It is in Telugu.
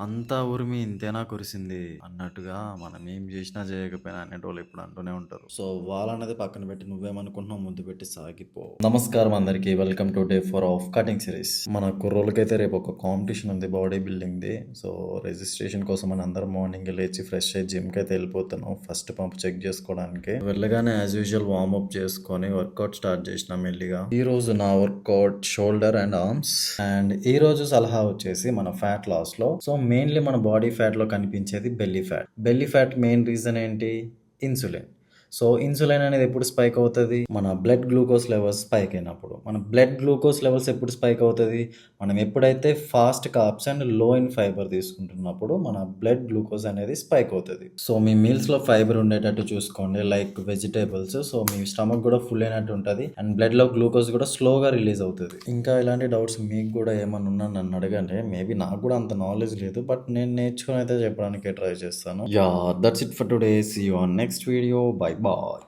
అంతా ఉరిమి ఇంతేనా కురిసింది అన్నట్టుగా మనం ఏం చేసినా చేయకపోయినా అనేటోళ్ళు ఇప్పుడు అంటూనే ఉంటారు. సో వాళ్ళన్నది పక్కన పెట్టి నువ్వేమనుకుంటున్నావు ముందు పెట్టి సాగిపో. నమస్కారం అందరికి, welcome to day 4 of cutting series. మన కుర్రోళ్ళకైతే రేపు ఒక కాంపిటీషన్ ఉంది body building the. So registration కోసం అని అందరం మార్నింగ్ లేచి ఫ్రెష్ అయ్యి జిమ్ కి అయితే వెళ్ళిపోతున్నాం ఫస్ట్ పంప్ చెక్ చేసుకోవడానికి. వెళ్ళగానే యాజ్ యూజువల్ వార్మప్ చేసుకొని వర్కౌట్ స్టార్ట్ చేసిన మెల్లిగా. ఈ రోజు నా workout shoulder and arms. And ఈ రోజు సలహా వచ్చేసి మన ఫ్యాట్ లాస్ లో. సో మెయిన్లీ మన బాడీ ఫ్యాట్ లో కనిపించేది belly fat. Belly fat main reason ఏంటి? ఇన్సులిన్. సో ఇన్సులిన్ అనేది ఎప్పుడు స్పైక్ అవుతుంది? మన బ్లడ్ గ్లూకోజ్ లెవెల్స్ స్పైక్ అయినప్పుడు. మన బ్లడ్ గ్లూకోజ్ లెవెల్స్ ఎప్పుడు స్పైక్ అవుతుంది? మనం ఎప్పుడైతే ఫాస్ట్ కార్బ్స్ అండ్ లో ఇన్ ఫైబర్ తీసుకుంటున్నప్పుడు మన బ్లడ్ గ్లూకోజ్ అనేది స్పైక్ అవుతుంది. సో మీ మీల్స్ లో ఫైబర్ ఉండేటట్టు చూసుకోండి, లైక్ వెజిటేబుల్స్. సో మీ స్టమక్ కూడా ఫుల్ అయినట్టు ఉంటుంది అండ్ బ్లడ్ లో గ్లూకోజ్ కూడా స్లోగా రిలీజ్ అవుతుంది. ఇంకా ఇలాంటి డౌట్స్ మీకు కూడా ఏమన్నా ఉన్నా నన్ను అడగండి. మేబీ నాకు కూడా అంత నాలెడ్జ్ లేదు, బట్ నేను నేర్చుకుని అయితే చెప్పడానికి ట్రై చేస్తాను. Yeah, that's it for today. See you on next video. Bye bye.